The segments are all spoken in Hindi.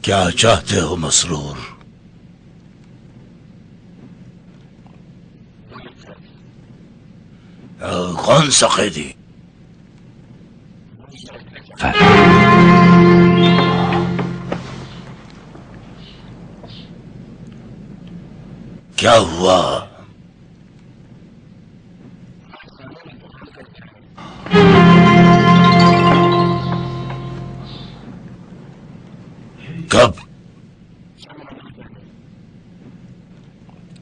क्या चाहते हो मसरूर? कौन सा कैदी? क्या हुआ? कब?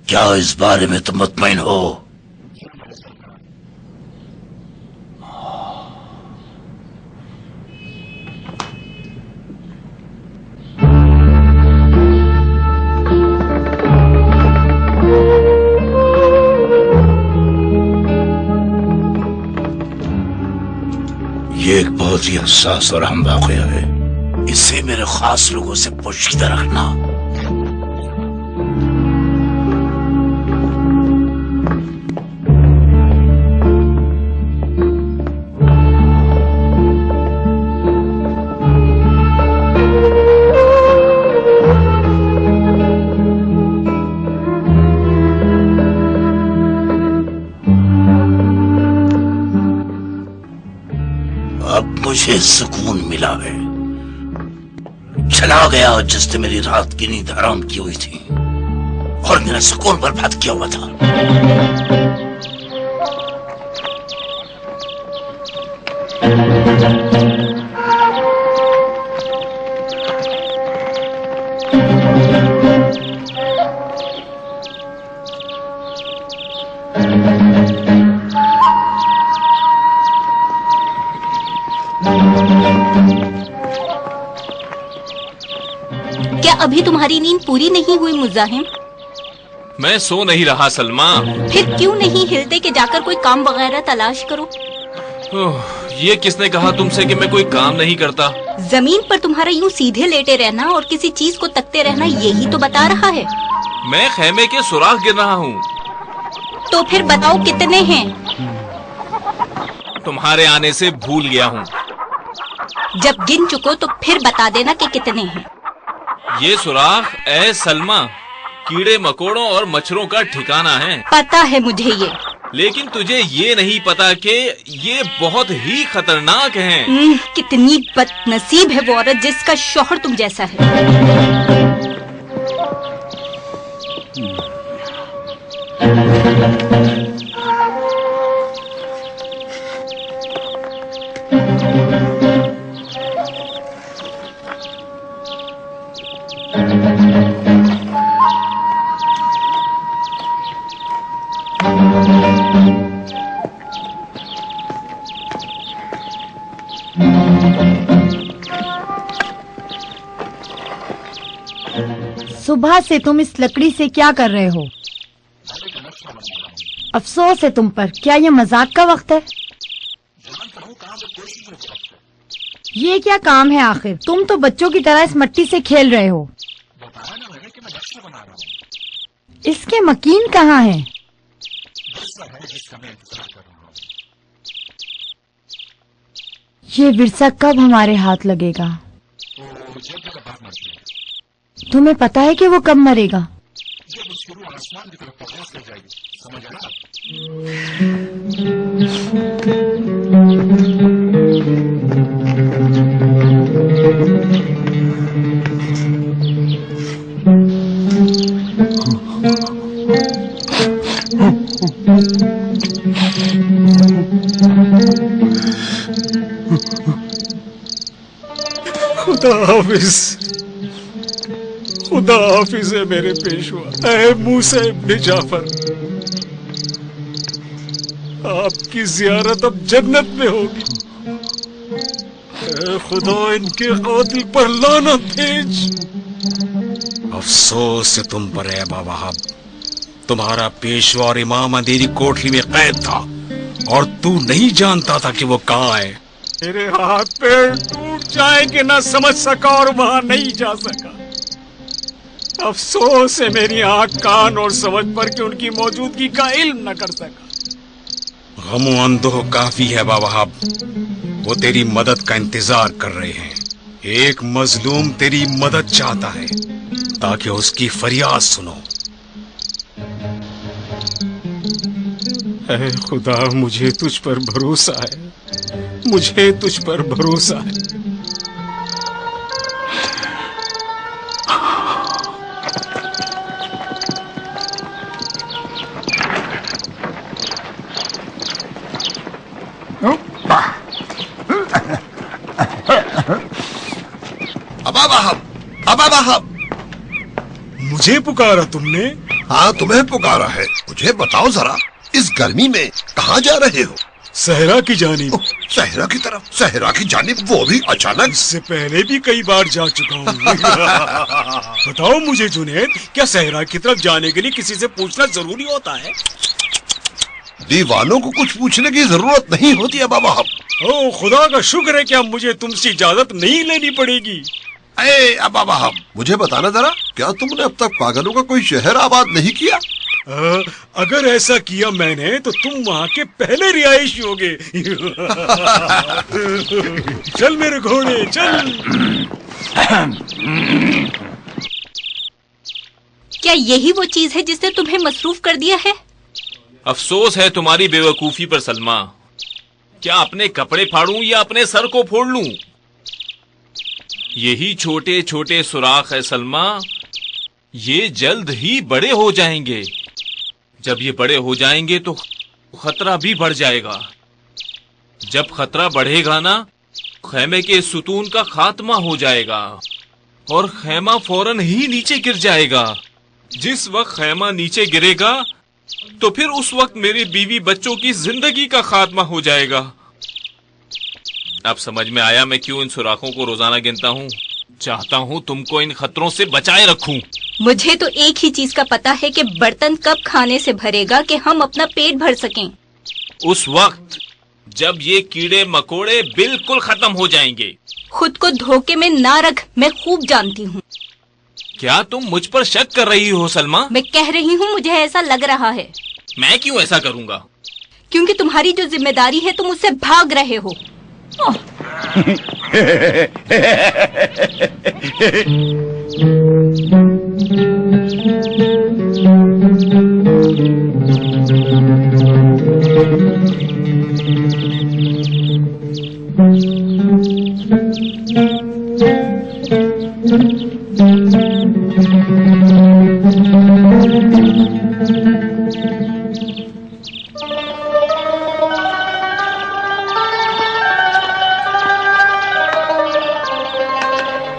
क्या इस बारे में तुम मुतमईन हो? ये एक बहुत ही हसास और अहम वाक़या है। इसे मेरे खास लोगों से पोशीदा रखना। अब मुझे सुकून मिला है। चला गया जिसने मेरी रात की नींद हराम की हुई थी और मेरा सुकून बर्बाद किया हुआ था। क्या अभी तुम्हारी नींद पूरी नहीं हुई मुज़ाहिम? मैं सो नहीं रहा सलमा। फिर क्यों नहीं हिलते कि जाकर कोई काम वगैरह तलाश करो? ये किसने कहा तुमसे कि मैं कोई काम नहीं करता? जमीन पर तुम्हारा यूं सीधे लेटे रहना और किसी चीज को तकते रहना यही तो बता रहा है। मैं खेमे के सुराख गिन रहा हूँ। तो फिर बताओ कितने हैं? तुम्हारे आने से भूल गया हूँ। जब गिन चुको तो फिर बता देना कि कितने हैं। ये सुराख ए सलमा कीड़े मकोड़ों और मच्छरों का ठिकाना है। पता है मुझे ये, लेकिन तुझे ये नहीं पता कि ये बहुत ही खतरनाक हैं। कितनी बदनसीब है वो औरत जिसका शौहर तुम जैसा है। सुबह से तुम इस लकड़ी से क्या कर रहे हो? अफसोस है तुम पर। क्या ये मजाक का वक्त है? ये क्या काम है आखिर? तुम तो बच्चों की तरह इस मिट्टी से खेल रहे हो। इसके मकीन कहाँ हैं? ये विरसा कब हमारे हाथ लगेगा? तुम्हें पता है कि वो कब मरेगा? खुदा हाफिज, खुदा हाफिज है मेरे पेशवा। ऐ मूसा इब्न जाफर, आपकी जियारत अब जन्नत में होगी। ऐ खुदा इनके कातिल पर लानत भेज। अफसोस है तुम पर है अबा वहाब। तुम्हारा पेशवा और इमाम अंधेरी कोठरी में कैद था और तू नहीं जानता था कि वो कहाँ है। मेरे हाथ पैर टूट जाए कि ना समझ सका और वहां नहीं जा सका। अफसोस है मेरी आंख कान और समझ पर कि उनकी मौजूदगी का इल्म न कर सका। गमो अंदो काफी है बाबा, वो तेरी मदद का इंतजार कर रहे हैं। एक मजलूम तेरी मदद चाहता है ताकि उसकी फरियाद सुनो। ऐ खुदा, मुझे तुझ पर भरोसा है, मुझे तुझ पर भरोसा है। अबा वाहब, मुझे पुकारा तुमने? हाँ, तुम्हें पुकारा है। मुझे बताओ जरा, इस गर्मी में कहाँ जा रहे हो? सहरा की जानिब। सहरा की तरफ? सहरा की जानिब, वो भी अचानक? इससे पहले भी कई बार जा चुका हूँ। बताओ मुझे जुनैद, क्या सहरा की तरफ जाने के लिए किसी से पूछना जरूरी होता है? दीवानों को कुछ पूछने की जरूरत नहीं होती अबा वाहब। ओ खुदा का शुक्र है कि अब मुझे तुमसे इजाजत नहीं लेनी पड़ेगी। अरे अबा वाहब, मुझे बताना जरा, क्या तुमने अब तक पागलों का कोई शहर आबाद नहीं किया? अगर ऐसा किया मैंने तो तुम वहाँ के पहले रिहायशी होगे। चल मेरे घोड़े चल। क्या यही वो चीज है जिसने तुम्हें मसरूफ कर दिया है? अफसोस है तुम्हारी बेवकूफी पर सलमा। क्या अपने कपड़े फाड़ूं या अपने सर को फोड़ लूं? यही छोटे छोटे सुराख है सलमा, ये जल्द ही बड़े हो जाएंगे। जब ये बड़े हो जाएंगे तो खतरा भी बढ़ जाएगा। जब खतरा बढ़ेगा ना, खैमे के सुतून का खात्मा हो जाएगा और खैमा फौरन ही नीचे गिर जाएगा। जिस वक्त खैमा नीचे गिरेगा तो फिर उस वक्त मेरे बीवी बच्चों की जिंदगी का खात्मा हो जाएगा। अब समझ में आया मैं क्यों इन सुराखों को रोजाना गिनता हूँ। चाहता हूँ तुमको इन खतरों से बचाए रखूं। मुझे तो एक ही चीज का पता है कि बर्तन कब खाने से भरेगा कि हम अपना पेट भर सकें। उस वक्त जब ये कीड़े मकोड़े बिल्कुल खत्म हो जाएंगे। खुद को धोखे में ना रख, मैं खूब जानती हूँ। क्या तुम मुझ पर शक कर रही हो सलमा? मैं कह रही हूँ, मुझे ऐसा लग रहा है। मैं क्यों ऐसा करूँगा? क्योंकि तुम्हारी जो जिम्मेदारी है तुम उससे भाग रहे हो।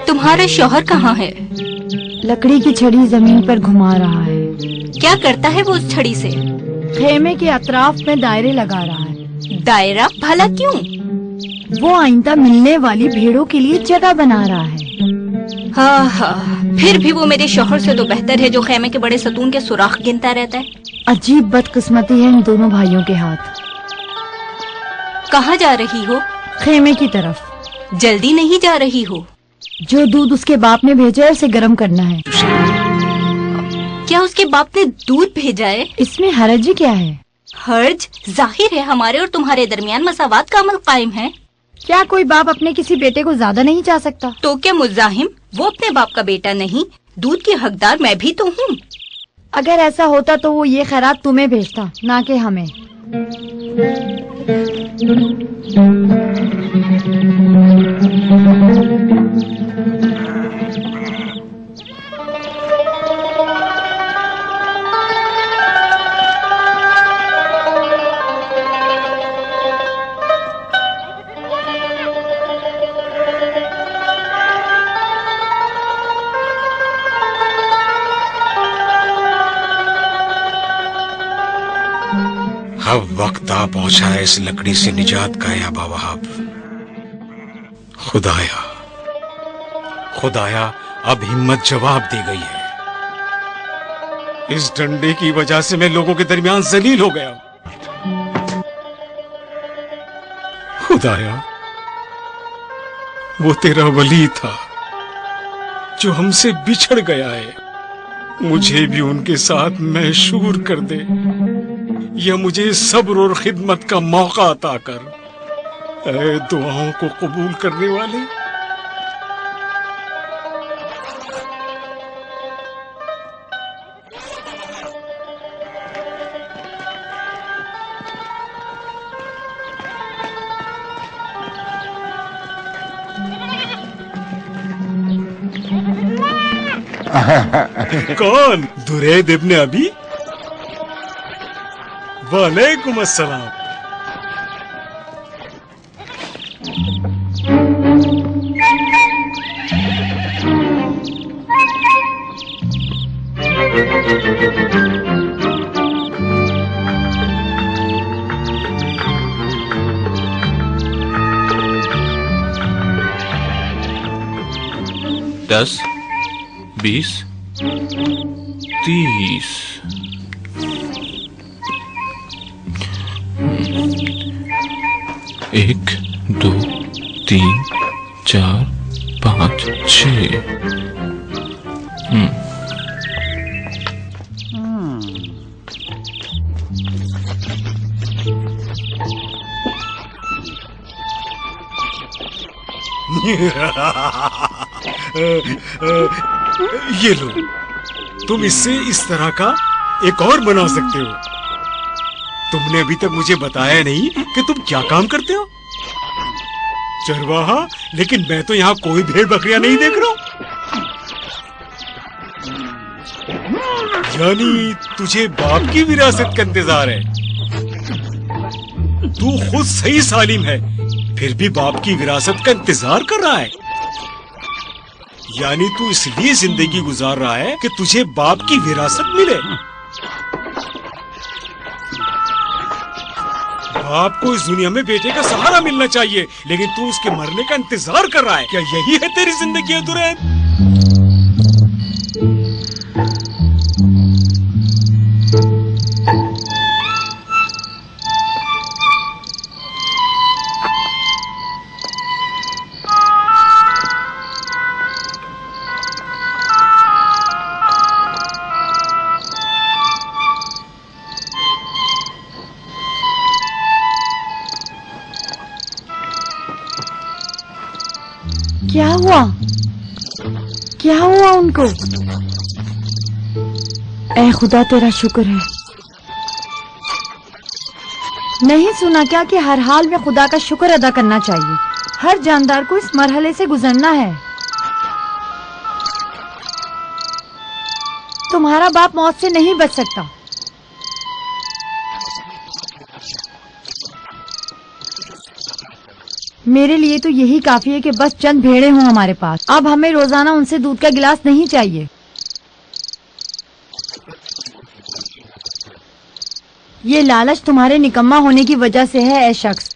तुम्हारा शौहर कहाँ है? लकड़ी की छड़ी जमीन पर घुमा रहा है। क्या करता है वो उस छड़ी से? खेमे के अतराफ में दायरे लगा रहा है। दायरा? भला क्यों? वो आइंदा मिलने वाली भेड़ों के लिए जगह बना रहा है। हाँ हाँ, फिर भी वो मेरे शौहर से तो बेहतर है जो खेमे के बड़े सतून के सुराख गिनता रहता है। अजीब बदकिस्मती है इन दोनों भाइयों के हाथ। कहाँ जा रही हो? खेमे की तरफ। जल्दी नहीं जा रही हो? जो दूध उसके बाप ने भेजा है उसे गर्म करना है। क्या उसके बाप ने दूध भेजा है? इसमें हर्ज क्या है? हर्ज? जाहिर है हमारे और तुम्हारे दरमियान मसावात का अमल कायम है। क्या कोई बाप अपने किसी बेटे को ज्यादा नहीं चाह सकता? तो क्या मुजाहिम वो अपने बाप का बेटा नहीं? दूध की हकदार मैं भी तो हूँ। अगर ऐसा होता तो वो ये खैरात तुम्हें भेजता, ना कि हमें। अब वक्त आ पहुंचा है इस लकड़ी से निजात का। या बाबा, खुदाया खुदाया, अब हिम्मत जवाब दी गई है। इस डंडे की वजह से मैं लोगों के दरमियान जलील हो गया। खुदाया, वो तेरा वली था जो हमसे बिछड़ गया है, मुझे भी उनके साथ मैशूर कर दे, या मुझे सब्र और खिदमत का मौका अता कर। ऐ दुआओं को कबूल करने वाले, कौन? दुरैद इब्न अबी? वालेकुम अस्सलाम। दस, 20, 30। एक, दो, तीन, चार, पाँच, 6। ये लो, तुम इससे इस तरह का एक और बना सकते हो। तुमने अभी तक मुझे बताया नहीं कि तुम क्या काम करते हो। चरवाहा? लेकिन मैं तो यहाँ कोई भेड़ बकरियां नहीं देख रहा हूँ। यानी तुझे बाप की विरासत का इंतजार है। तू खुद सही सालिम है, फिर भी बाप की विरासत का इंतजार कर रहा है। यानी तू इसलिए जिंदगी गुजार रहा है कि तुझे बाप की विरासत मिले। बाप को इस दुनिया में बेटे का सहारा मिलना चाहिए, लेकिन तू उसके मरने का इंतजार कर रहा है। क्या यही है तेरी जिंदगी दुरैद? क्या हुआ? क्या हुआ उनको? ऐ खुदा तेरा शुक्र है। नहीं सुना क्या कि हर हाल में खुदा का शुक्र अदा करना चाहिए। हर जानदार को इस मरहले से गुजरना है। तुम्हारा बाप मौत से नहीं बच सकता। मेरे लिए तो यही काफी है कि बस चंद भेड़ें हों हमारे पास। अब हमें रोजाना उनसे दूध का गिलास नहीं चाहिए। ये लालच तुम्हारे निकम्मा होने की वजह से है ऐ शख्स।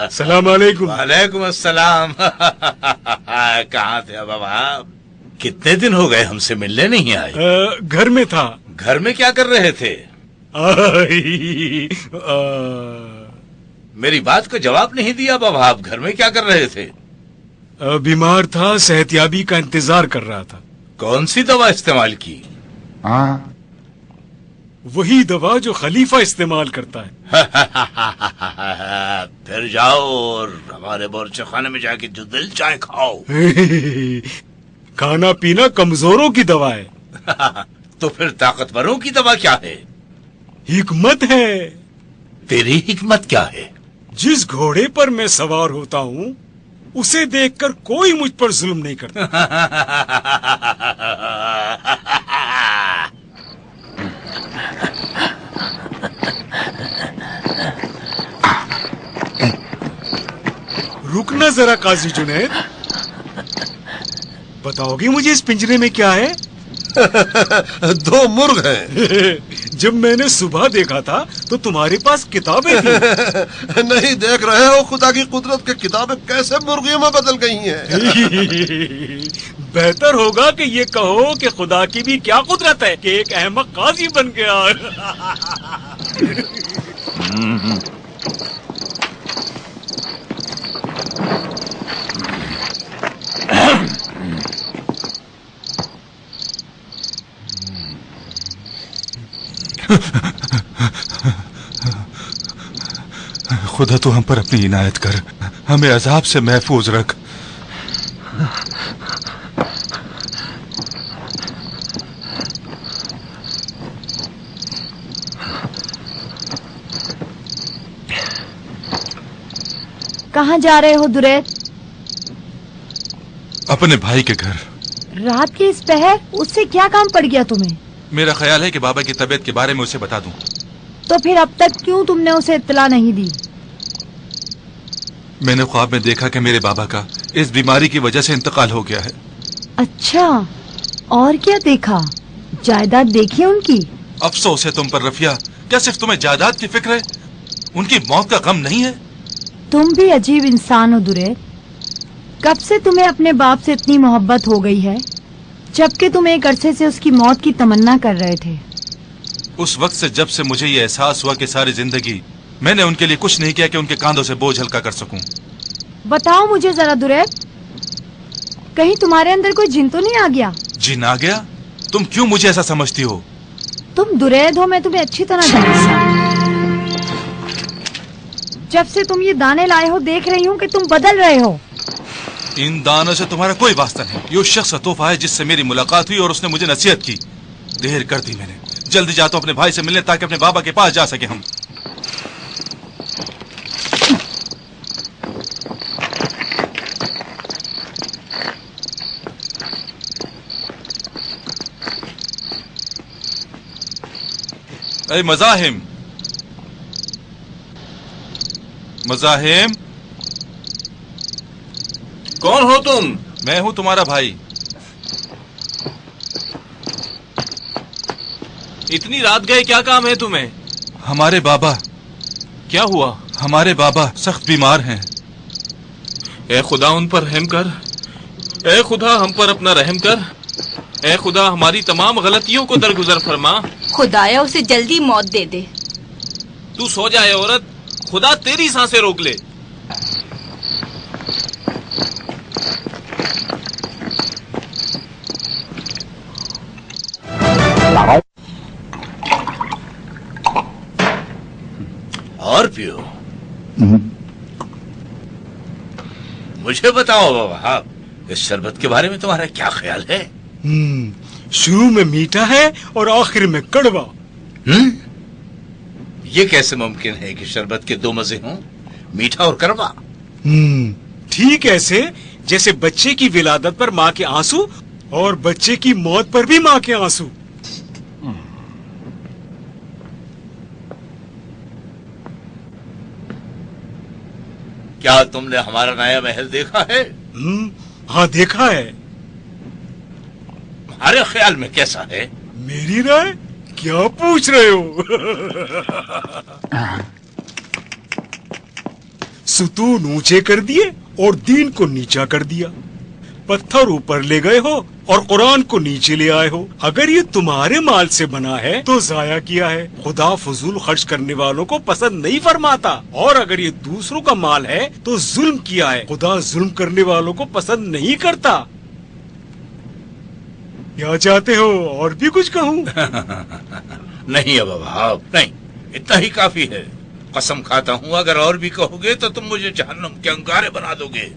सलाम अलैकुम। वालेकुम अस्सलाम। कहाँ थे अब आप? कितने दिन हो गए हमसे मिलने नहीं आए? घर में था। घर में क्या कर रहे थे? मेरी बात को जवाब नहीं दिया बाबा। आप घर में क्या कर रहे थे? बीमार था, सेहतयाबी का इंतजार कर रहा था। कौन सी दवा इस्तेमाल की? वही दवा जो खलीफा इस्तेमाल करता है। फिर जाओ और हमारे बावर्ची खाने में जाके जो दिल चाहे खाओ। खाना पीना कमजोरों की दवा है। तो फिर ताकतवरों की दवा क्या है? हिकमत है। तेरी हिकमत क्या है? जिस घोड़े पर मैं सवार होता हूँ उसे देखकर कोई मुझ पर जुल्म नहीं करता। रुकना जरा काजी जुनैद, बताओगे मुझे इस पिंजरे में क्या है? 2 मुर्ग हैं। जब मैंने सुबह देखा था तो तुम्हारे पास किताबें थी। नहीं देख रहे हो खुदा की कुदरत के किताबें कैसे मुर्गियों में बदल गई हैं। बेहतर होगा कि ये कहो कि खुदा की भी क्या कुदरत है कि एक अहमक काजी बन गया। खुदा तू हम पर अपनी इनायत कर, हमें अजाब से महफूज रख। कहाँ जा रहे हो दुरैद? अपने भाई के घर। रात के इस पहर उससे क्या काम पड़ गया तुम्हें? मेरा ख्याल है कि बाबा की तबीयत के बारे में उसे बता दूं। तो फिर अब तक क्यों तुमने उसे इत्तला नहीं दी? मैंने ख्वाब में देखा कि मेरे बाबा का इस बीमारी की वजह से इंतकाल हो गया है। अच्छा, और क्या देखा? जायदाद देखी उनकी? अफसोस है तुम पर रफिया, क्या सिर्फ तुम्हें जायदाद की फिक्र है? उनकी मौत का गम नहीं है? तुम भी अजीब इंसान हो दुरैद। कब से तुम्हें अपने बाप से इतनी मोहब्बत हो गई है, जबकि तुम एक अरसे से उसकी मौत की तमन्ना कर रहे थे? उस वक्त से जब से मुझे ये एहसास हुआ कि सारी जिंदगी मैंने उनके लिए कुछ नहीं किया कि उनके कांधों से बोझ हल्का कर सकूं। बताओ मुझे जरा दुरैद, कहीं तुम्हारे अंदर कोई जिन तो नहीं आ गया? जिन आ गया? तुम क्यों मुझे ऐसा समझती हो? तुम दुरैद हो, मैं तुम्हें अच्छी तरह जानती हूँ। जब से तुम ये दाने लाए हो देख रही हूँ कि तुम बदल रहे हो। इन दानों से तुम्हारा कोई वास्ता नहीं। ये उस शख्स का तोहफा है जिससे मेरी मुलाकात हुई और उसने मुझे नसीहत की। देर कर दी मैंने। जल्दी जाता हूँ अपने भाई से मिलने ताकि अपने बाबा के पास जा सके हम। ऐ मज़ाहिम, मज़ाहिम, कौन हो तुम? मैं हूँ तुम्हारा भाई। इतनी रात गए, क्या काम है तुम्हें? हमारे बाबा। क्या हुआ? हमारे बाबा सख्त बीमार हैं। ए खुदा उन पर रहम कर। ए खुदा हम पर अपना रहम कर। ए खुदा हमारी तमाम गलतियों को दरगुजर फरमा। खुदाया उसे जल्दी मौत दे दे। तू सो जाए औरत, खुदा तेरी सांसें रोक ले। और पियो। मुझे बताओ बाबा, इस शरबत के बारे में तुम्हारा क्या ख्याल है? शुरू में मीठा है और आखिर में कड़वा। ये कैसे मुमकिन है कि शरबत के दो मजे हों, मीठा और कड़वा? ठीक ऐसे जैसे बच्चे की विलादत पर माँ के आंसू और बच्चे की मौत पर भी माँ के आंसू। क्या तुमने हमारा नया महल देखा है? हाँ देखा है। तुम्हारे ख्याल में कैसा है? मेरी राय? क्या पूछ रहे हो? सुतून ऊंचे कर दिए और दीन को नीचा कर दिया। पत्थर ऊपर ले गए हो और कुरान को नीचे ले आए हो। अगर ये तुम्हारे माल से बना है तो जाया किया है। खुदा फजूल खर्च करने वालों को पसंद नहीं फरमाता, और अगर ये दूसरों का माल है तो जुल्म किया है। खुदा जुल्म करने वालों को पसंद नहीं करता। क्या चाहते हो और भी कुछ कहूँ? नहीं अब भाव नहीं, इतना ही काफी है। कसम खाता हूँ अगर और भी कहोगे तो तुम मुझे जहन्नुम के अंगारे बना दोगे।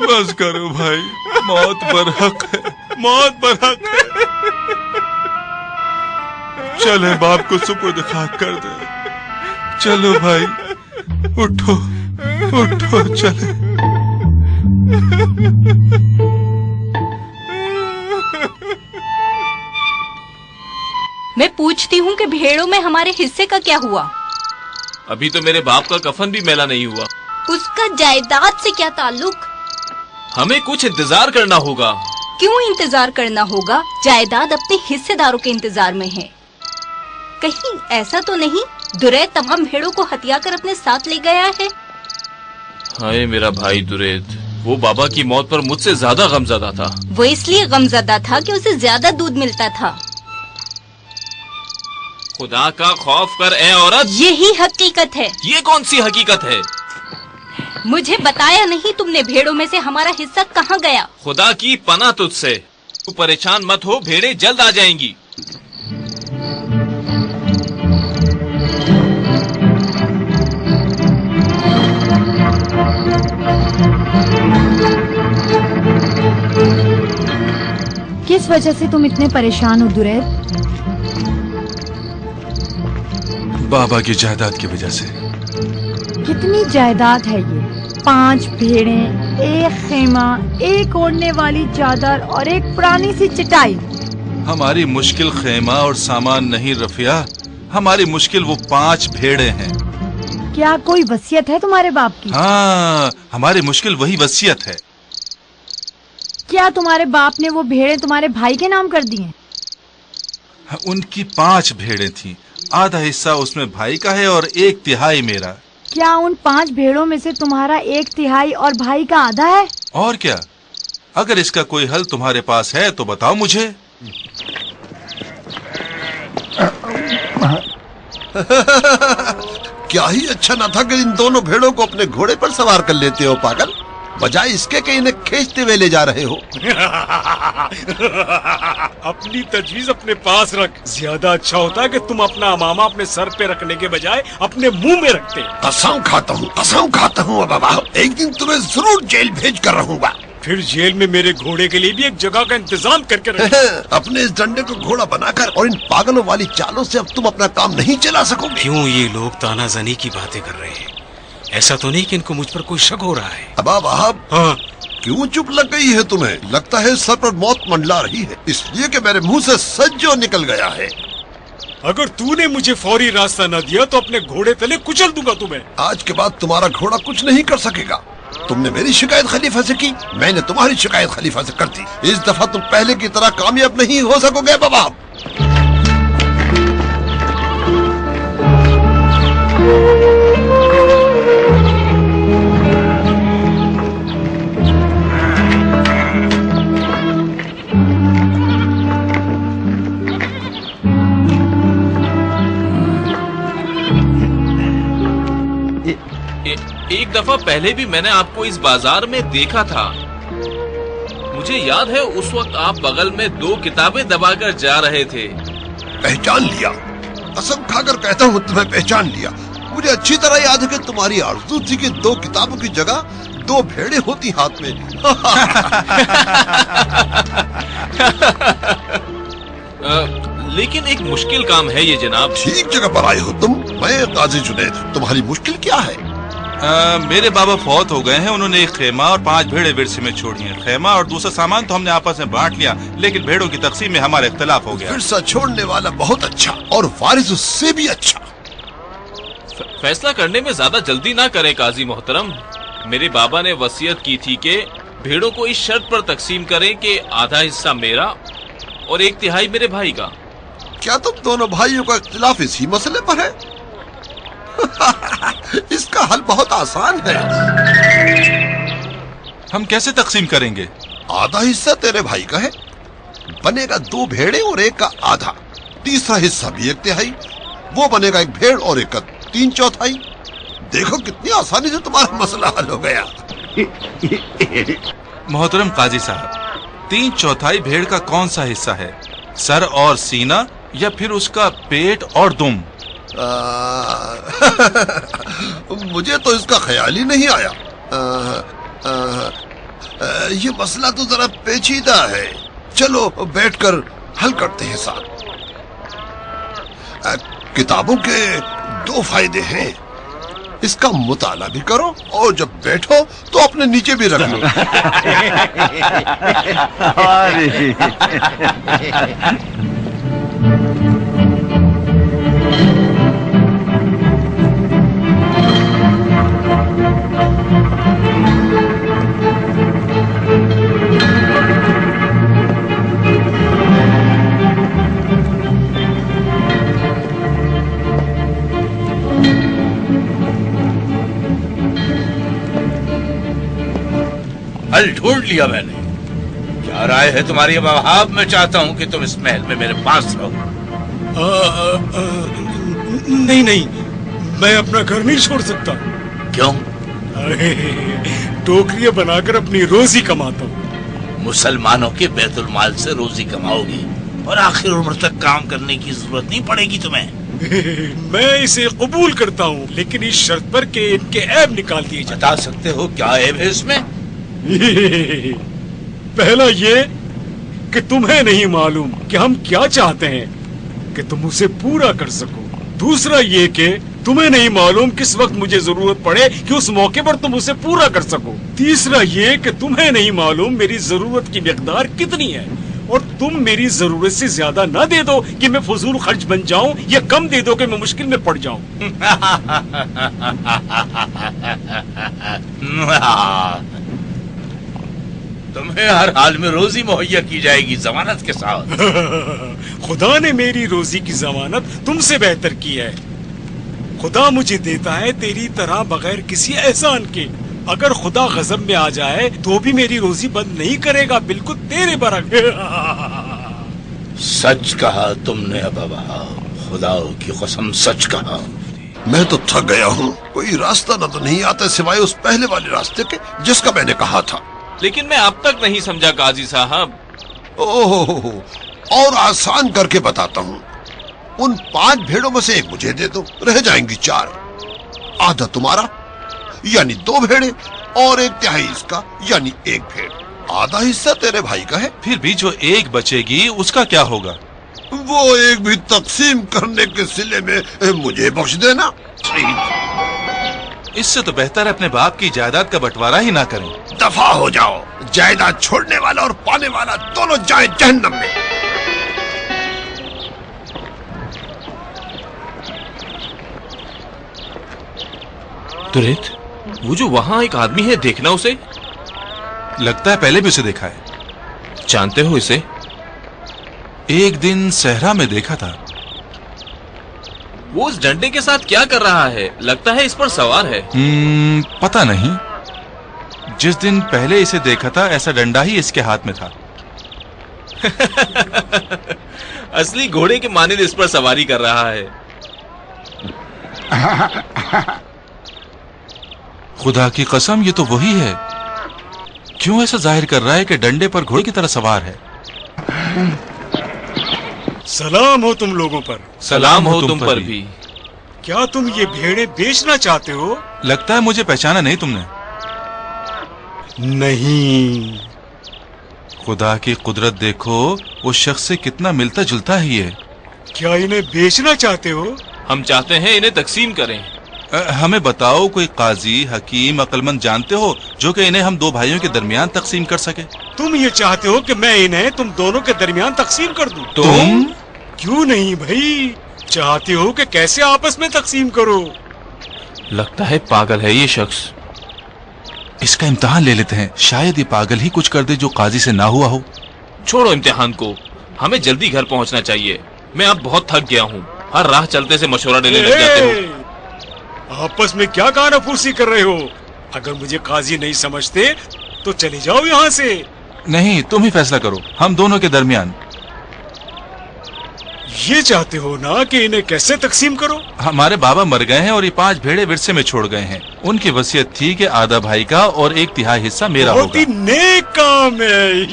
बस करो भाई, मौत बरहक है, मौत बरहक है। चले बाप को सुपुर्द खाक कर दे। चलो भाई, उठो उठो, चले। मैं पूछती हूँ कि भेड़ों में हमारे हिस्से का क्या हुआ? अभी तो मेरे बाप का कफन भी मैला नहीं हुआ। उसका जायदाद से क्या ताल्लुक? हमें कुछ इंतजार करना होगा। क्यों इंतजार करना होगा? जायदाद अपने हिस्सेदारों के इंतजार में है। कहीं ऐसा तो नहीं दुरैद तमाम भेड़ों को हत्या कर अपने साथ ले गया है? हाय मेरा भाई दुरैद, वो बाबा की मौत पर मुझसे ज्यादा गमज़दा था। वो इसलिए गमज़दा था कि उसे ज्यादा दूध मिलता था। खुदा का खौफ कर ए औरत। यही हकीकत है। ये कौन सी हकीकत है? मुझे बताया नहीं तुमने भेड़ों में से हमारा हिस्सा कहाँ गया? खुदा की पनाह तुझसे। तू परेशान मत हो, भेड़ें जल्द आ जाएंगी। किस वजह से तुम इतने परेशान हो दुरैद? बाबा की जायदाद की वजह से। कितनी जायदाद है ये? 5 भेड़ें, एक खेमा, एक ओढ़ने वाली चादर और एक पुरानी सी चटाई। हमारी मुश्किल खेमा और सामान नहीं रफिया, हमारी मुश्किल वो 5 भेड़ें हैं। क्या कोई वसीयत है तुम्हारे बाप की? हाँ, हमारी मुश्किल वही वसीयत है। क्या तुम्हारे बाप ने वो भेड़ें तुम्हारे भाई के नाम कर दी हैं? उनकी 5 भेड़ें थी, आधा हिस्सा उसमें भाई का है और 1/3 मेरा। क्या उन 5 भेड़ों में से तुम्हारा 1/3 और भाई का आधा है? और क्या? अगर इसका कोई हल तुम्हारे पास है तो बताओ मुझे। क्या ही अच्छा ना था कि इन दोनों भेड़ों को अपने घोड़े पर सवार कर लेते हो पागल, बजाय इसके कि इन्हें खींचते हुए ले जा रहे हो। अपनी तजवीज अपने पास रख। ज्यादा अच्छा होता है कि तुम अपना अमामा अपने सर पे रखने के बजाय अपने मुंह में रखते। कसम खाता हूँ बाबा, एक दिन तुम्हें जरूर जेल भेज कर रहूंगा। फिर जेल में मेरे घोड़े के लिए भी एक जगह का इंतजाम करके रखना। अपने इस डंडे को घोड़ा बनाकर और इन पागलों वाली चालों से अब तुम अपना काम नहीं चला सकोगे। क्यों ये लोग तानाजानी की बातें कर रहे हैं? ऐसा तो नहीं कि इनको मुझ पर कोई शक हो रहा है? अब हाँ। क्यों चुप लग गई है तुम्हें? लगता है सर पर मौत मंडला रही है, इसलिए कि मेरे मुंह से सच जो निकल गया है। अगर तूने मुझे फौरी रास्ता न दिया तो अपने घोड़े तले कुचल दूंगा तुम्हें। आज के बाद तुम्हारा घोड़ा कुछ नहीं कर सकेगा। तुमने मेरी शिकायत खलीफा से की, मैंने तुम्हारी शिकायत खलीफा से कर दी। इस दफा तुम पहले की तरह कामयाब नहीं हो सकोगे बाबा। एक दफा पहले भी मैंने आपको इस बाजार में देखा था। मुझे याद है उस वक्त आप बगल में 2 किताबें दबाकर जा रहे थे। पहचान लिया, कसम खाकर कहता हूँ तुम्हें पहचान लिया। मुझे अच्छी तरह याद है कि तुम्हारी आरज़ू थी कि 2 किताबों की जगह 2 भेड़ें होती हाथ में। लेकिन एक मुश्किल काम है ये जनाब। ठीक जगह पर आए हो तुम। मैं काजी जुनैद। तुम्हारी मुश्किल क्या है? मेरे बाबा फौत हो गए हैं। उन्होंने एक खेमा और 5 भेड़े विरसे में छोड़ी हैं। खेमा और दूसरा सामान तो हमने आपस में बांट लिया, लेकिन भेड़ों की तकसीम में हमारा इख्तिलाफ हो गया। विरसा छोड़ने वाला बहुत अच्छा और वारिस उससे भी अच्छा। फैसला करने में ज्यादा जल्दी ना करे काजी मोहतरम। मेरे बाबा ने वसीयत की थी कि भेड़ों को इस शर्त पर तकसीम करें कि आधा हिस्सा मेरा और 1/3 मेरे भाई का। क्या तुम दोनों भाइयों का इख्तिलाफ इसी मसले पर है? इसका हल बहुत आसान है। हम कैसे तकसीम करेंगे? आधा हिस्सा तेरे भाई का है, बनेगा 2 भेड़े और 1 का आधा। तीसरा हिस्सा भी 1/3, वो बनेगा 1 भेड़ और 1 का 3/4। देखो कितनी आसानी से तुम्हारा मसला हल हो गया। मोहतरम काजी साहब, 3/4 भेड़ का कौन सा हिस्सा है? सर और सीना या फिर उसका पेट और दुम? मुझे तो इसका ख्याल ही नहीं आया। ये मसला तो जरा पेचीदा है। चलो बैठकर हल करते हैं साहब। किताबों के 2 फायदे हैं। इसका मुताला भी करो और जब बैठो तो अपने नीचे भी रख लो। हल ढूंढ लिया मैंने। क्या राय है तुम्हारी वहाब? मैं चाहता हूँ कि तुम इस महल में मेरे पास रहो। नहीं, मैं अपना घर नहीं छोड़ सकता। क्यों? अरे टोकरियां बनाकर अपनी रोजी कमाता हूँ। मुसलमानों के बैतुल माल से रोजी कमाओगी और आखिर उम्र तक काम करने की जरूरत नहीं पड़ेगी तुम्हें। मैं इसे कबूल करता हूँ, लेकिन इस शर्त पर कि इनके ऐब निकाल दिए जाए। बता सकते हो क्या ऐब है इसमें? पहला ये कि तुम्हें नहीं मालूम कि हम क्या चाहते हैं कि तुम उसे पूरा कर सको। दूसरा ये कि तुम्हें नहीं मालूम किस वक्त मुझे जरूरत पड़े कि उस मौके पर तुम उसे पूरा कर सको। तीसरा ये कि तुम्हें नहीं मालूम मेरी जरूरत की मिकदार कितनी है, और तुम मेरी जरूरत से ज्यादा ना दे दो कि मैं फजूल खर्च बन जाऊं, या कम दे दो कि मैं मुश्किल में पड़ जाऊं। तुम्हें हर हाल में रोजी मुहैया की जाएगी जमानत के साथ। खुदा ने मेरी रोजी की जमानत तुमसे बेहतर की है। खुदा मुझे देता है तेरी तरह बगैर किसी एहसान के। अगर खुदा गजब में आ जाए तो भी मेरी रोजी बंद नहीं करेगा, बिल्कुल तेरे बरक। सच कहा तुमने अबा वहाब, खुदा की कसम सच कहा। मैं तो थक गया हूँ। कोई रास्ता न तो नहीं आता सिवाय उस पहले वाले रास्ते के जिसका मैंने कहा था। लेकिन मैं अब तक नहीं समझा काजी साहब। ओहो, और आसान करके बताता हूँ। उन 5 भेड़ों में से एक मुझे दे दो, रह जाएंगी 4। आधा तुम्हारा यानी 2 भेड़े, और 1/3 इसका यानी 1 भेड़। आधा हिस्सा तेरे भाई का है। फिर भी जो एक बचेगी उसका क्या होगा? वो एक भी तकसीम करने के सिले में मुझे बख्श देना। इससे तो बेहतर है अपने बाप की जायदाद का बंटवारा ही ना करें। दफा हो जाओ। जायदाद छोड़ने वाला और पाने वाला दोनों जाए जहन्नम में। तुरेत, वो जो वहाँ एक आदमी है, देखना उसे। लगता है पहले भी उसे देखा है। जानते हो इसे? एक दिन सहरा में देखा था। वो उस डंडे के साथ क्या कर रहा है? लगता है इस पर सवार है। पता नहीं। जिस दिन पहले इसे देखा था ऐसा डंडा ही इसके हाथ में था। असली घोड़े के मानिंद इस पर सवारी कर रहा है। खुदा की कसम, ये तो वही है। क्यों ऐसा जाहिर कर रहा है कि डंडे पर घोड़े की तरह सवार है? सलाम हो तुम लोगों पर। सलाम हो तुम पर भी। क्या तुम ये भेड़ें बेचना चाहते हो? लगता है मुझे पहचाना नहीं तुमने। नहीं। खुदा की कुदरत देखो, वो शख्स से कितना मिलता जुलता है ये। क्या इन्हें बेचना चाहते हो? हम चाहते हैं इन्हें तकसीम करें। हमें बताओ, कोई काजी, हकीम, अक्लमंद जानते हो जो कि इन्हें हम 2 भाइयों के दरमियान तकसीम कर सके? तुम ये चाहते हो कि मैं इन्हें तुम दोनों के दरमियान तकसीम कर दूं? तुम? क्यों नहीं भाई, चाहते हो कि कैसे आपस में तकसीम करो। लगता है पागल है ये शख्स। इसका इम्तिहान ले लेते हैं, शायद ये पागल ही कुछ कर दे जो काजी से ना हुआ हो। छोड़ो इम्तिहान को, हमें जल्दी घर पहुंचना चाहिए। मैं अब बहुत थक गया हूँ। हर राह चलते से मशवरा देने लग जाते हो। आपस में क्या कानाफूसी कर रहे हो? अगर मुझे काजी नहीं समझते तो चले जाओ यहाँ से। नहीं, तुम ही फैसला करो, हम दोनों के दरमियान। ये चाहते हो ना कि इन्हें कैसे तकसीम करो? हमारे बाबा मर गए हैं और ये 5 भेड़े विरसे में छोड़ गए हैं। उनकी वसीयत थी कि आधा भाई का और 1/3 हिस्सा मेरा होगा। बहुत ही नेक काम है।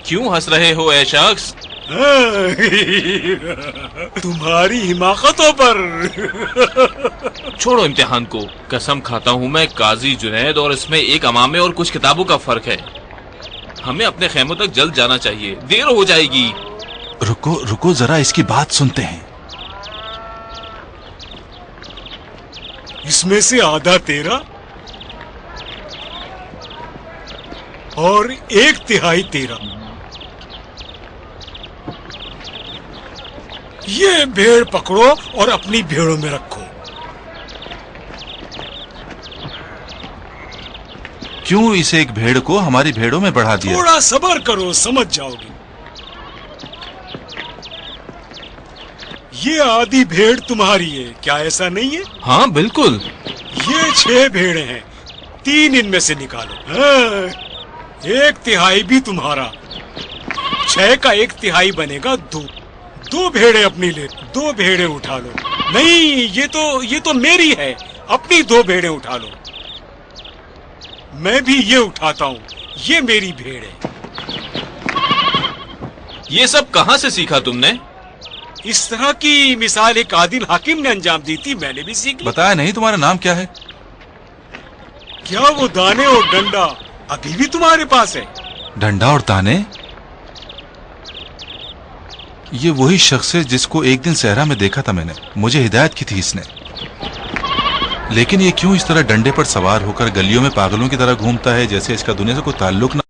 क्यों हंस रहे हो ऐ शख्स? तुम्हारी हिमाकतों पर। छोड़ो इम्तिहान को। कसम खाता हूँ मैं काजी जुनैद और इसमें एक अमामे और कुछ किताबों का फर्क है। हमें अपने खेमों तक जल्द जाना चाहिए, देर हो जाएगी। रुको रुको, जरा इसकी बात सुनते हैं। इसमें से आधा तेरा और 1/3 तेरा। ये भेड़ पकड़ो और अपनी भेड़ों में रखो। क्यों इस एक भेड़ को हमारी भेड़ों में बढ़ा दिया? थोड़ा सब्र करो, समझ जाओगे। ये आधी भेड़ तुम्हारी है, क्या ऐसा नहीं है? हाँ बिल्कुल। ये 6 भेड़े हैं, 3 इनमें से निकालो। हाँ, 1/3 भी तुम्हारा। 6 का 1/3 बनेगा 2। 2 भेड़े अपनी ले, 2 भेड़े उठा लो। नहीं, ये तो मेरी है। अपनी 2 भेड़ें उठा लो। मैं भी ये उठाता हूँ, ये मेरी भेड़ है। ये सब कहाँ से सीखा तुमने? इस तरह की मिसाल एक आदिल हाकिम ने अंजाम दी थी, मैंने भी सीख ली। बताया नहीं तुम्हारा नाम क्या है? क्या वो दाने और डंडा अभी भी तुम्हारे पास है? डंडा और दाने? ये वही शख्स है जिसको एक दिन सहरा में देखा था मैंने। मुझे हिदायत की थी इसने। लेकिन ये क्यों इस तरह डंडे पर सवार होकर गलियों में पागलों की तरह घूमता है, जैसे इसका दुनिया से कोई ताल्लुक ना।